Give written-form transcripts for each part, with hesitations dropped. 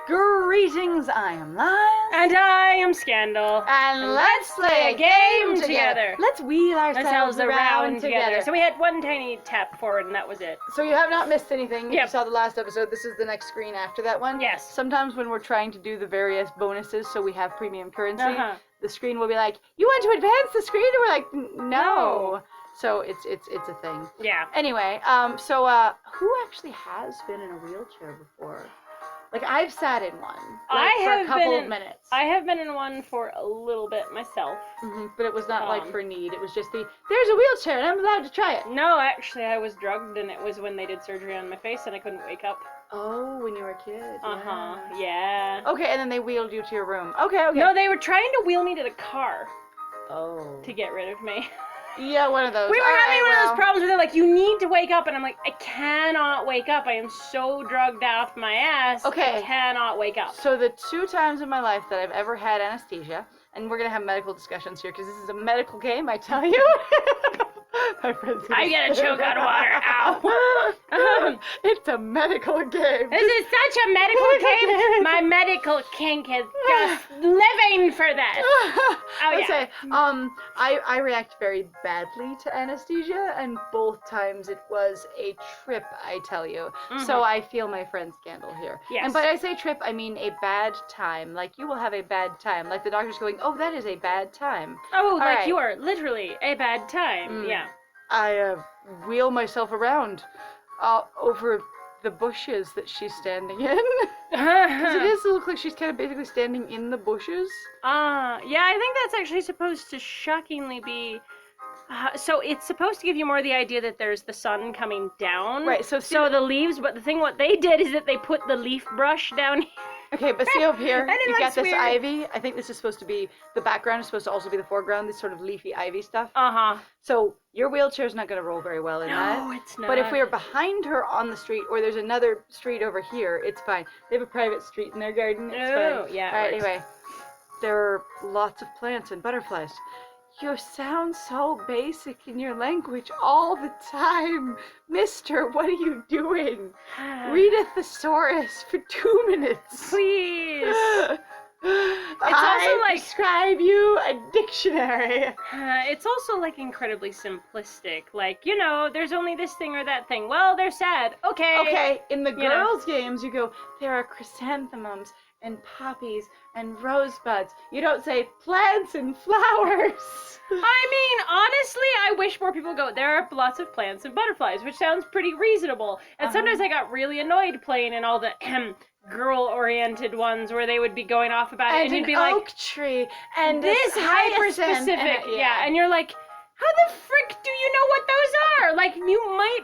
Greetings, I am Lies. And I am Scandal. And let's play a game together. Let's wheel ourselves around together. So we had one tiny tap forward and that was it. So you have not missed anything. If Yep. you saw the last episode, this is the next screen after that one. Yes. Sometimes when we're trying to do the various bonuses so we have premium currency, the screen will be like, you want to advance the screen? And we're like, no. So it's a thing. Yeah. Anyway, so who actually has been in a wheelchair before? Like, I've sat in one, for a couple of minutes. I have been in one for a little bit myself. But it was not like for need. It was just there's a wheelchair and I'm allowed to try it. No, actually, I was drugged and it was when they did surgery on my face and I couldn't wake up. Oh, when you were a kid. Yeah. Okay, and then they wheeled you to your room. Okay. No, they were trying to wheel me to the car. Oh. To get rid of me. Yeah, one of those. We were having one of those problems where they're like, you need to wake up, and I'm like, I cannot wake up. I am so drugged off my ass. Okay. I cannot wake up. So the 2 times in my life that I've ever had anesthesia, and we're going to have medical discussions here, because this is a medical game, I tell you. My friends. I get a choke on water. Ow. It's a medical game. This is such a medical game. My medical kink is just living for this. Oh, yeah. Okay. I react very badly to anesthesia, and both times it was a trip, I tell you. So I feel my friend Scandal here. Yes. And by I say trip, I mean a bad time. Like, you will have a bad time. Like, the doctor's going, oh, that is a bad time. Oh, All like right. you are literally a bad time. Yeah. I wheel myself around over the bushes that she's standing in. Because it does look like she's kind of basically standing in the bushes. Yeah, I think that's actually supposed to shockingly be... so it's supposed to give you more the idea that there's the sun coming down. Right, so the leaves, but the thing what they did is that they put the leaf brush down here. Okay, but see over here, And it you've got looks this weird. ivy. I think this is supposed to be, the background is supposed to also be the foreground, this sort of leafy ivy stuff. So your wheelchair's not going to roll very well in that. No, it's not. But if we are behind her on the street, or there's another street over here, it's fine. They have a private street in their garden, it's fine. Yeah. Alright, anyway. There are lots of plants and butterflies. You sound so basic in your language all the time. Mister, what are you doing? Read a thesaurus for 2 minutes. Please. I prescribe you a dictionary. It's also, like, incredibly simplistic. Like, you know, there's only this thing or that thing. Well, they're sad. Okay. Okay, in the girls' games, you go, there are chrysanthemums and poppies and rosebuds. You don't say plants and flowers. I mean, honestly, I wish more people go, there are lots of plants and butterflies, which sounds pretty reasonable. And sometimes I got really annoyed playing in all the girl-oriented ones where they would be going off about it, and you'd be like, oak tree, and this hyper-specific, and you're like, how the frick do you know what those are? Like, you might,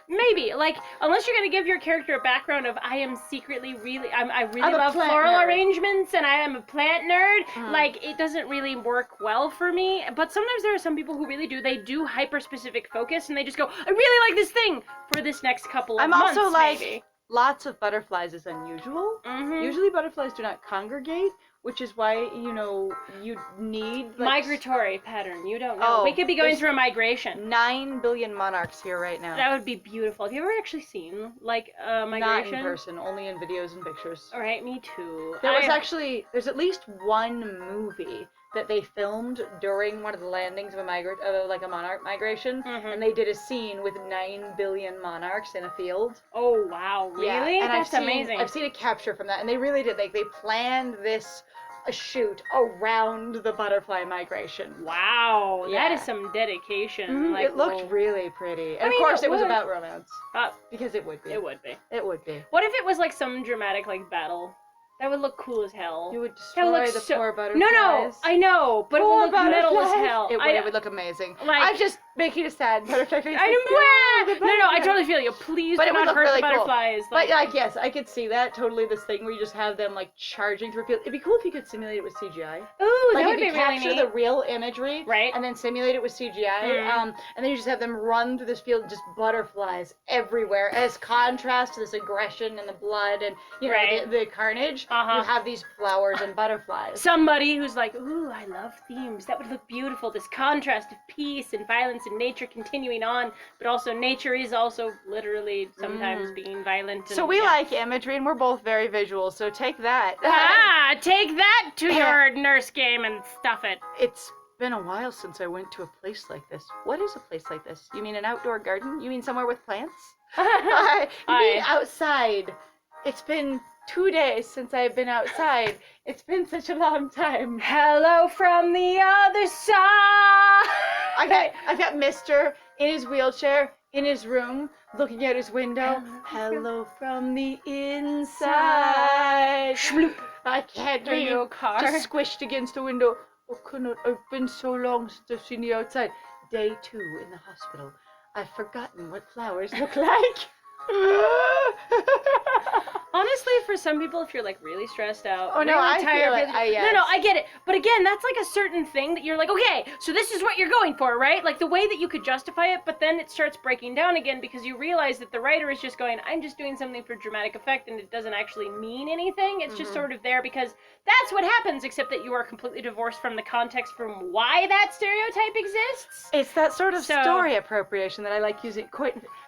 maybe, like, unless you're gonna give your character a background of, I am secretly I really love floral arrangements, and I am a plant nerd, like, it doesn't really work well for me, but sometimes there are some people who really do, they do hyper-specific focus, and they just go, I really like this thing for this next couple of months, also like, maybe. Lots of butterflies is unusual. Usually butterflies do not congregate, which is why, you know, you need... Like, migratory pattern, you don't know. We could be going through a migration. 9 billion monarchs here right now. That would be beautiful. Have you ever actually seen, like, a migration? Not in person, only in videos and pictures. Alright, me too. There's at least one movie that they filmed during one of the landings of a monarch migration, and they did a scene with 9 billion monarchs in a field. Oh wow, really? Yeah, and that's amazing. I've seen a capture from that, and they really did. Like, they planned this shoot around the butterfly migration. Wow, that is some dedication. Like, it looked really pretty, and of course it was about romance. Because it would be. It would be. It would be. What if it was like some dramatic like battle? That would look cool as hell. You would destroy the poor butterflies. No, I know, but it would look metal as hell. It would look amazing. Like, I'm just making a sad butterfly face. No, I totally feel you. Please do not hurt the butterflies. Cool. But like, yes, I could see that totally. This thing where you just have them like charging through a field. It'd be cool if you could simulate it with CGI. Ooh, like, that would be really neat. capture the real imagery, right, and then simulate it with CGI. And then you just have them run through this field, just butterflies everywhere, as contrast to this aggression and the blood and you know the carnage. You have these flowers and butterflies. Somebody who's like, ooh, I love themes. That would look beautiful. This contrast of peace and violence and nature continuing on, but also nature is also literally sometimes being violent. And, so we like imagery, and we're both very visual, so take that. Take that to your nurse game and stuff it. It's been a while since I went to a place like this. What is a place like this? You mean an outdoor garden? You mean somewhere with plants? You mean outside? It's been 2 days since I've been outside. It's been such a long time. Hello from the other side. I've got Mister in his wheelchair, in his room, looking out his window. Hello from the inside. Shloop. I can't breathe. Just squished against the window. Oh, couldn't. It's been so long since I've seen the outside. Day 2 in the hospital. I've forgotten what flowers look like. Honestly, for some people, if you're like really stressed out, oh no, really I tired, feel it. Yes. No, I get it. But again, that's like a certain thing that you're like, okay, so this is what you're going for, right? Like the way that you could justify it, but then it starts breaking down again because you realize that the writer is just going, I'm just doing something for dramatic effect, and it doesn't actually mean anything. It's just sort of there because that's what happens, except that you are completely divorced from the context from why that stereotype exists. It's that sort of story appropriation that I like using,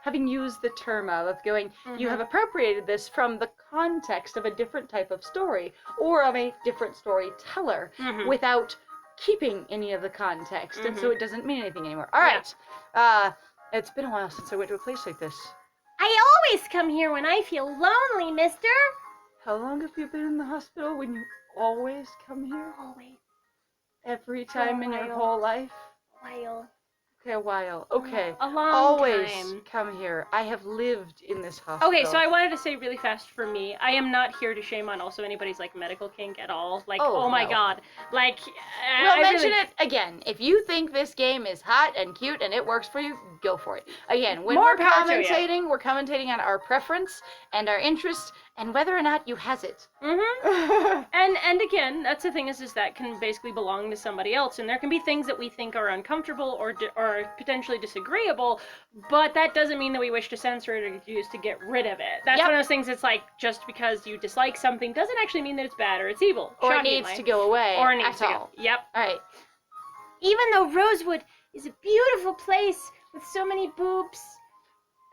having used the term of going, you have appropriated this from the context of a different type of story or of a different storyteller without keeping any of the context, and so it doesn't mean anything anymore. All right. It's been a while since I went to a place like this. I always come here when I feel lonely, mister. How long have you been in the hospital when you always come here? Always. Every time in your whole life? A while. Okay, a while. Okay. A long always time. Come here. I have lived in this hospital. Okay, so I wanted to say really fast for me, I am not here to shame on also anybody's like medical kink at all. Like, oh my god. Like, we'll mention it again. If you think this game is hot and cute and it works for you, go for it. Again, when we're commentating on our preference and our interest and whether or not you has it. And again, that's the thing is that can basically belong to somebody else, and there can be things that we think are uncomfortable or potentially disagreeable, but that doesn't mean that we wish to censor it or use to get rid of it. That's one of those things. It's like just because you dislike something doesn't actually mean that it's bad or it's evil. Or it needs to go away. Or it needs to go. Yep. All right. Even though Rosewood is a beautiful place with so many boobs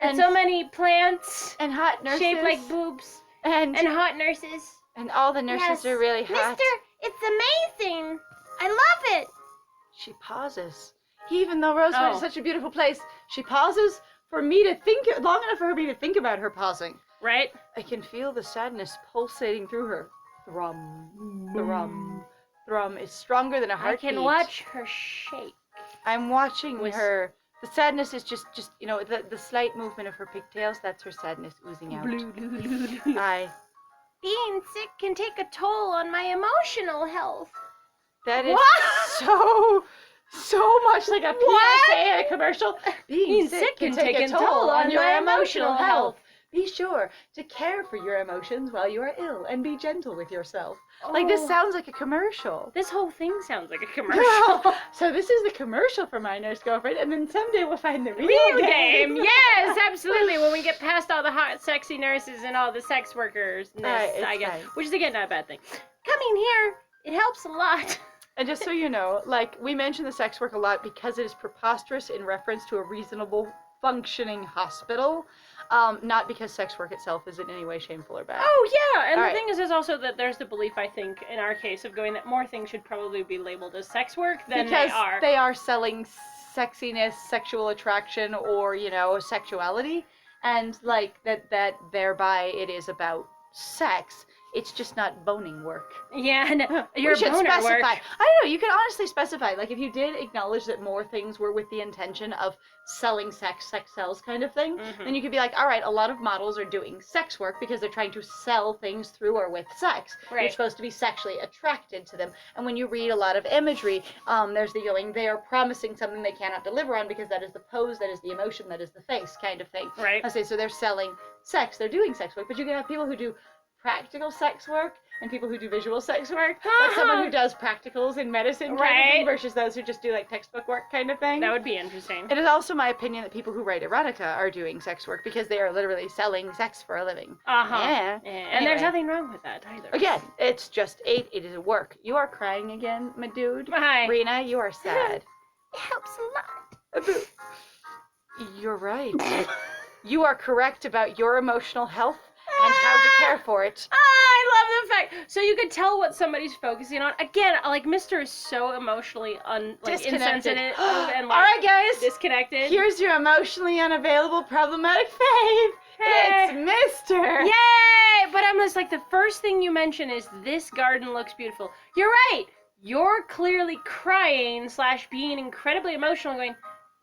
and so many plants and hot nurses shaped like boobs and hot nurses. And all the nurses are really hot. Mister, it's amazing. I love it. She pauses. Even though Rosewood is such a beautiful place, she pauses for me to think, long enough for me to think about her pausing. Right? I can feel the sadness pulsating through her. Thrum, thrum, thrum. It's stronger than a heartbeat. I can watch her shake. I'm watching her. The sadness is just the slight movement of her pigtails. That's her sadness oozing out. Being sick can take a toll on my emotional health. That is so much like a PSA in a commercial. Being sick can take a toll on your emotional health. Be sure to care for your emotions while you are ill and be gentle with yourself. Like, this sounds like a commercial. This whole thing sounds like a commercial. So this is the commercial for My Nurse Girlfriend, and then someday we'll find the real game. Yes, absolutely. When we get past all the hot, sexy nurses and all the sex workers, I guess, which is, again, not a bad thing. Coming here, it helps a lot. And just so you know, like, we mention the sex work a lot because it is preposterous in reference to a reasonable, functioning hospital, not because sex work itself is in any way shameful or bad. Oh, yeah, and the thing is also that there's the belief, I think, in our case, of going that more things should probably be labeled as sex work than they are. Because they are selling sexiness, sexual attraction, or, sexuality, and, like, that thereby it is about sex. It's just not boning work. Yeah, no, your should boner specify. work. I don't know, you could honestly specify. Like, if you did acknowledge that more things were with the intention of selling sex sells kind of thing, then you could be like, all right, a lot of models are doing sex work because they're trying to sell things through or with sex. Right. You're supposed to be sexually attracted to them. And when you read a lot of imagery, there's the going, they are promising something they cannot deliver on because that is the pose, that is the emotion, that is the face kind of thing. Right. I say, so they're selling sex, they're doing sex work, but you can have people who do practical sex work and people who do visual sex work, like someone who does practicals in medicine kind of thing versus those who just do like textbook work kind of thing. That would be interesting. It is also my opinion that people who write erotica are doing sex work because they are literally selling sex for a living. Yeah. And there's nothing wrong with that either. Again, it's just it is a work. You are crying again, my dude. Hi. Rena, you are sad. It helps a lot. You're right. You are correct about your emotional health and how to care for it. I love the fact. So you could tell what somebody's focusing on. Again, like Mr. is so emotionally Disconnected. insensitive and All right, guys. disconnected. Here's your emotionally unavailable problematic fave. Hey. It's Mr. Yay! But I'm just like, the first thing you mention is this garden looks beautiful. You're right. You're clearly crying / being incredibly emotional, going,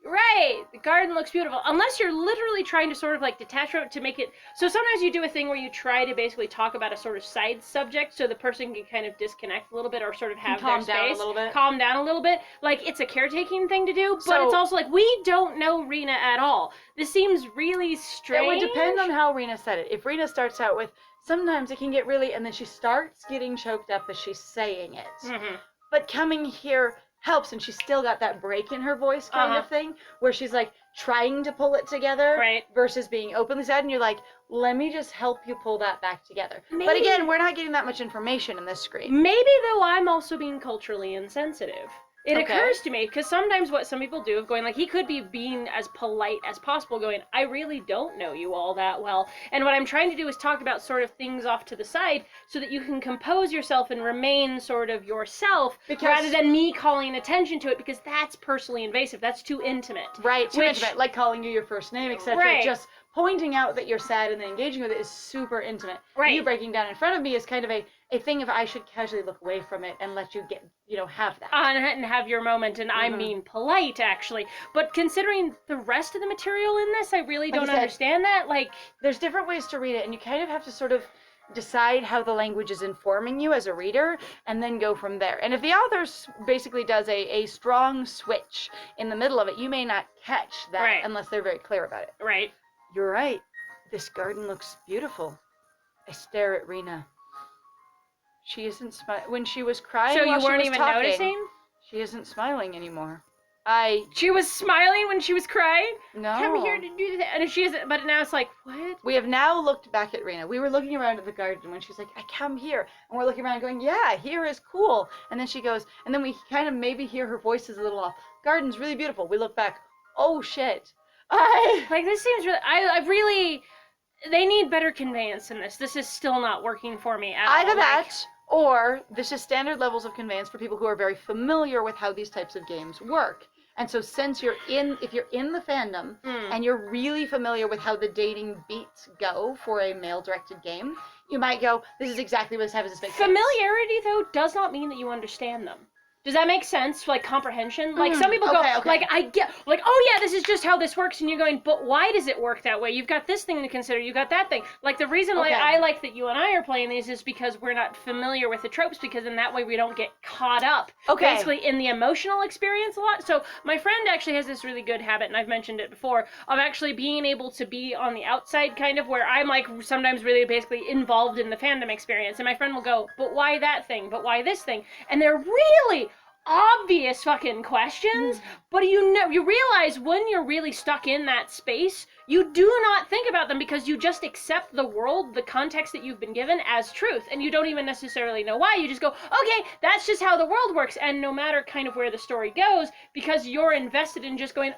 right, the garden looks beautiful. Unless you're literally trying to sort of like detach from it to make it. So sometimes you do a thing where you try to basically talk about a sort of side subject so the person can kind of disconnect a little bit or sort of have their space. Calm down a little bit. Calm down a little bit. Like, it's a caretaking thing to do, but it's also like, we don't know Rena at all. This seems really strange. It would depend on how Rena said it. If Rena starts out with, sometimes it can get really, and then she starts getting choked up as she's saying it. Mm-hmm. But coming here helps, and she's still got that break in her voice kind of thing, where she's like trying to pull it together, right, versus being openly sad, and you're like, let me just help you pull that back together. Maybe. But again, we're not getting that much information in this screen. Maybe, though, I'm also being culturally insensitive. It occurs to me, because sometimes what some people do of going, like, he could be being as polite as possible, going, I really don't know you all that well. And what I'm trying to do is talk about sort of things off to the side so that you can compose yourself and remain sort of yourself, rather than me calling attention to it, because that's personally invasive. That's too intimate. Right, too intimate, like calling you your first name, etc. Right. Just pointing out that you're sad and then engaging with it is super intimate. Right. You breaking down in front of me is kind of a thing of I should casually look away from it and let you get, have that. And have your moment, and I'm being polite, actually. But considering the rest of the material in this, I really don't understand that. Like, there's different ways to read it, and you kind of have to sort of decide how the language is informing you as a reader, and then go from there. And if the author basically does a strong switch in the middle of it, you may not catch that unless they're very clear about it. Right. You're right. This garden looks beautiful. I stare at Rena. She isn't smiling. When she was crying, so you while weren't she was even talking, noticing? She isn't smiling anymore. She was smiling when she was crying? No. Come here to do that. And she isn't, but now it's like, what? We have now looked back at Rena. We were looking around at the garden when she's like, I come here. And we're looking around going, yeah, here is cool. And then she goes, and then we kind of maybe hear her voice is a little off. Garden's really beautiful. We look back. Oh, shit. Like, this seems really, I really, they need better conveyance in this. This is still not working for me at all. Either that, or this is standard levels of conveyance for people who are very familiar with how these types of games work. And so since if you're in the fandom and you're really familiar with how the dating beats go for a male-directed game, you might go, this is exactly what this happens. Familiarity, though, does not mean that you understand them. Does that make sense? Like, comprehension? Like, some people go, like, I get, like, oh yeah, this is just how this works, and you're going, but why does it work that way? You've got this thing to consider, you've got that thing. Like, the reason why I like that you and I are playing these is because we're not familiar with the tropes, because in that way we don't get caught up, basically, in the emotional experience a lot. So, my friend actually has this really good habit, and I've mentioned it before, of actually being able to be on the outside, kind of, where I'm, like, sometimes really basically involved in the fandom experience, and my friend will go, but why that thing? But why this thing? And they're really obvious fucking questions, but you realize when you're really stuck in that space, you do not think about them because you just accept the world, the context that you've been given as truth, and you don't even necessarily know why. You just go, okay, that's just how the world works, and no matter kind of where the story goes, because you're invested in just going,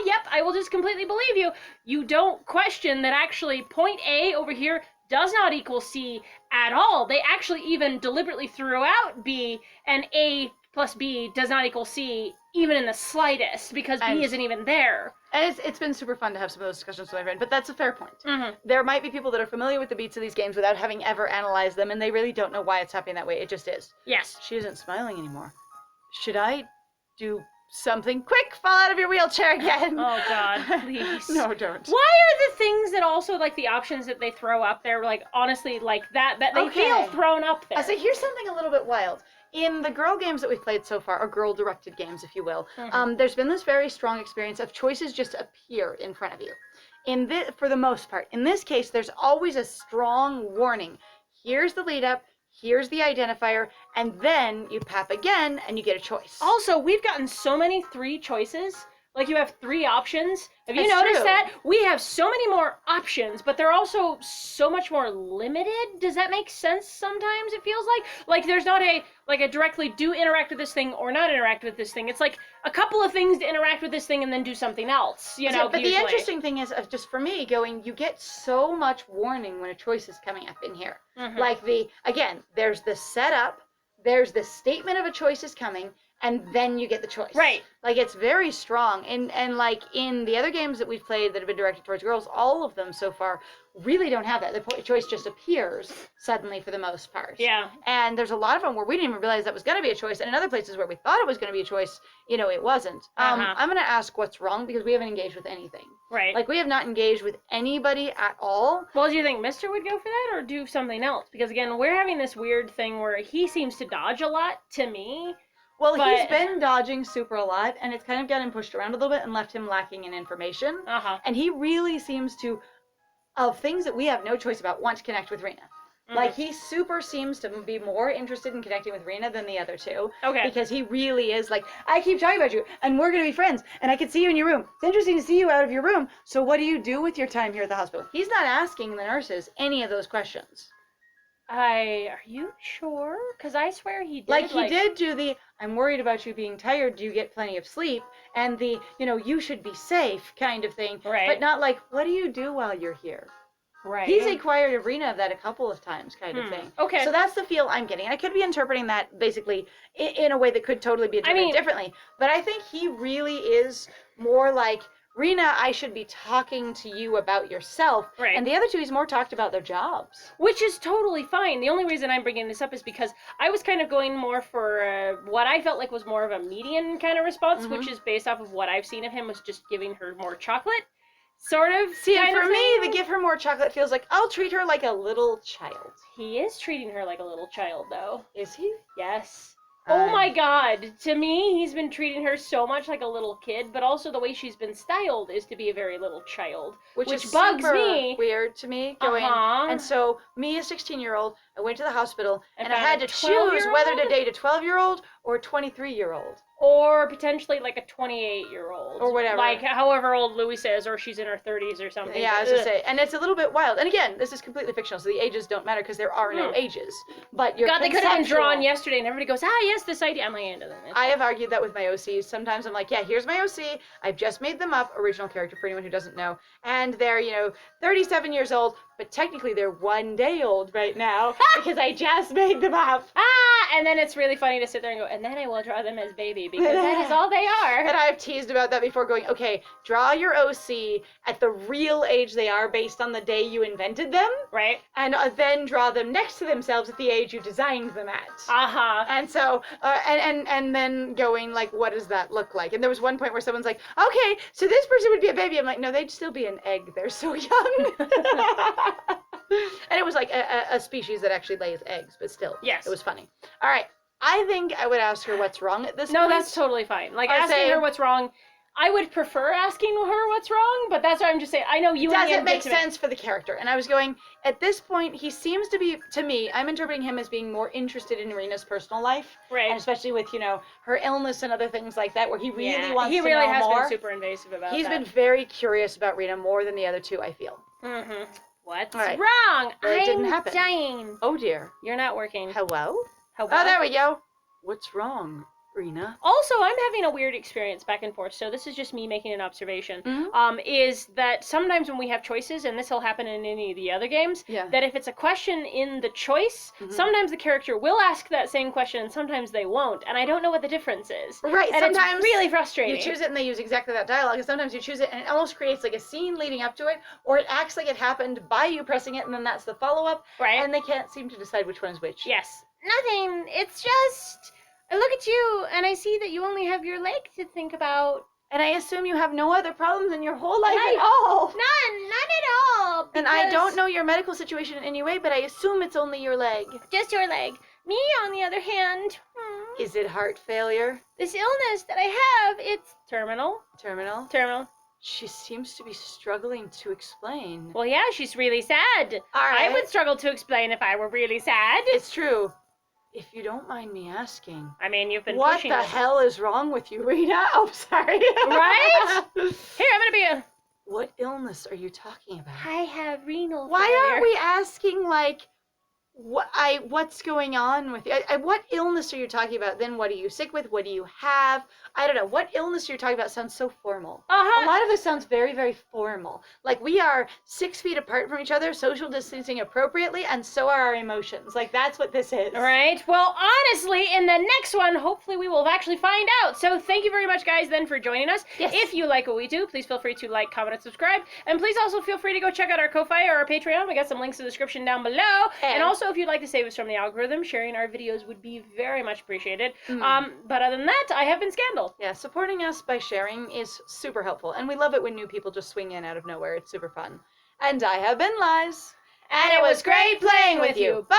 yep, I will just completely believe you, you don't question that actually point A over here does not equal C at all. They actually even deliberately threw out B, and A plus B does not equal C, even in the slightest, because B isn't even there. And it's been super fun to have some of those discussions with my friend, but that's a fair point. There might be people that are familiar with the beats of these games without having ever analyzed them, and they really don't know why it's happening that way. It just is. Yes. She isn't smiling anymore. Should I do something? Quick, fall out of your wheelchair again. Oh, God, please. No, don't. Why are the things that also, like, the options that they throw up there, like, honestly, like, that they feel thrown up there? So here's something a little bit wild. In the girl games that we've played so far, or girl-directed games, if you will, there's been this very strong experience of choices just appear in front of you. For the most part. In this case, there's always a strong warning. Here's the lead-up, here's the identifier, and then you pop again, and you get a choice. Also, we've gotten so many 3 choices. Like, you have 3 options. Have you That's noticed true. that? We have so many more options, but they're also so much more limited. Does that make sense sometimes, it feels like? Like, there's not a directly do interact with this thing or not interact with this thing. It's like a couple of things to interact with this thing and then do something else, you know, But usually. the interesting thing is, just for me, you get so much warning when a choice is coming up in here. Like, again, there's the setup, there's the statement of a choice is coming, and then you get the choice. Right. Like, it's very strong. And like, in the other games that we've played that have been directed towards girls, all of them so far really don't have that. The choice just appears suddenly for the most part. Yeah. And there's a lot of them where we didn't even realize that was going to be a choice. And in other places where we thought it was going to be a choice, it wasn't. I'm going to ask what's wrong because we haven't engaged with anything. Right. Like, we have not engaged with anybody at all. Well, do you think Mr. would go for that or do something else? Because, again, we're having this weird thing where he seems to dodge a lot to me. Well, he's been dodging super a lot, and it's kind of got him pushed around a little bit and left him lacking in information. And he really seems to, of things that we have no choice about, want to connect with Rena. Like, he super seems to be more interested in connecting with Rena than the other two. Okay. Because he really is like, I keep talking about you, and we're going to be friends, and I can see you in your room. It's interesting to see you out of your room. So what do you do with your time here at the hospital? He's not asking the nurses any of those questions. Are you sure? Because I swear he did. Like, he did do the, I'm worried about you being tired, do you get plenty of sleep? And the, you should be safe kind of thing. Right. But not like, what do you do while you're here? Right. He's inquired of Rena of that a couple of times kind of thing. Okay. So that's the feel I'm getting. I could be interpreting that basically in a way that could totally be interpreted differently. But I think he really is more like, Rena, I should be talking to you about yourself. Right. And the other two, he's more talked about their jobs. Which is totally fine. The only reason I'm bringing this up is because I was kind of going more for what I felt like was more of a median kind of response, which is based off of what I've seen of him was just giving her more chocolate. Sort of. See, and for me, the give her more chocolate feels like I'll treat her like a little child. He is treating her like a little child, though. Is he? Yes. Oh my God. To me, he's been treating her so much like a little kid, but also the way she's been styled is to be a very little child. Which is bugs super me. Weird to me. Going, and so, me, a 16-year-old, I went to the hospital, and I had to choose whether to date a 12-year-old or a 23-year-old. Or potentially like a 28-year-old. Or whatever. Like however old Louis says, or she's in her 30s or something. Yeah, I was going to say. And it's a little bit wild. And again, this is completely fictional, so the ages don't matter because there are no ages. But you're God, they could have been drawn yesterday and everybody goes, yes, this idea. I'm like, I have argued that with my OCs. Sometimes I'm like, yeah, here's my OC. I've just made them up, original character for anyone who doesn't know. And they're, 37 years old, but technically they're 1 day old right now because I just made them up. And then it's really funny to sit there and go, and then I will draw them as baby because that is all they are. And I've teased about that before going, okay, draw your OC at the real age they are based on the day you invented them. Right. And then draw them next to themselves at the age you designed them at. And so, and then going like, what does that look like? And there was one point where someone's like, okay, so this person would be a baby. I'm like, no, they'd still be an egg. They're so young. And it was like a species that actually lays eggs, but still. Yes. It was funny. All right. I think I would ask her what's wrong at this point. No, that's totally fine. Like, asking her what's wrong, I would prefer asking her what's wrong, but that's why I'm just saying, I know you doesn't make sense for the character. And I was going, at this point, he seems to be, to me, I'm interpreting him as being more interested in Rena's personal life. Right. And especially with, her illness and other things like that, where he really wants to know more. He really has been super invasive about He's been very curious about Rena more than the other two, I feel. What's wrong? It didn't happen. Dying. Oh, dear. You're not working. Hello? Oh, there we go. What's wrong, Rena? Also, I'm having a weird experience back and forth, so this is just me making an observation, is that sometimes when we have choices, and this will happen in any of the other games, that if it's a question in the choice, sometimes the character will ask that same question, and sometimes they won't, and I don't know what the difference is. Right, and sometimes it's really frustrating. You choose it and they use exactly that dialogue, and sometimes you choose it and it almost creates like a scene leading up to it, or it acts like it happened by you pressing it, and then that's the follow-up, and they can't seem to decide which one is which. Yes. Nothing. It's just, I look at you and I see that you only have your leg to think about. And I assume you have no other problems in your whole life at all. None at all. And I don't know your medical situation in any way, but I assume it's only your leg. Just your leg. Me, on the other hand. Is it heart failure? This illness that I have, it's terminal. Terminal. She seems to be struggling to explain. Well, yeah, she's really sad. All right. I would struggle to explain if I were really sad. It's true. If you don't mind me asking, I mean, you've been what pushing the us. hell is wrong with you, Rena? Oh, sorry. Right? Here, I'm gonna be a. What illness are you talking about? I have renal Why failure. aren't we asking, like, what's going on with you? What illness are you talking about? Then what are you sick with? What do you have? I don't know. What illness you're talking about sounds so formal. Uh-huh. A lot of this sounds very, very formal. Like we are 6 feet apart from each other, social distancing appropriately, and so are our emotions. Like that's what this is. All right. Well, honestly, in the next one, hopefully we will actually find out. So thank you very much, guys, then, for joining us. Yes. If you like what we do, please feel free to like, comment, and subscribe. And please also feel free to go check out our Ko-Fi or our Patreon. We got some links in the description down below. And also, if you'd like to save us from the algorithm, sharing our videos would be very much appreciated. But other than that, I have been Scandal. Yeah, supporting us by sharing is super helpful. And we love it when new people just swing in out of nowhere. It's super fun. And I have been Liz. And it was great playing with you. Bye!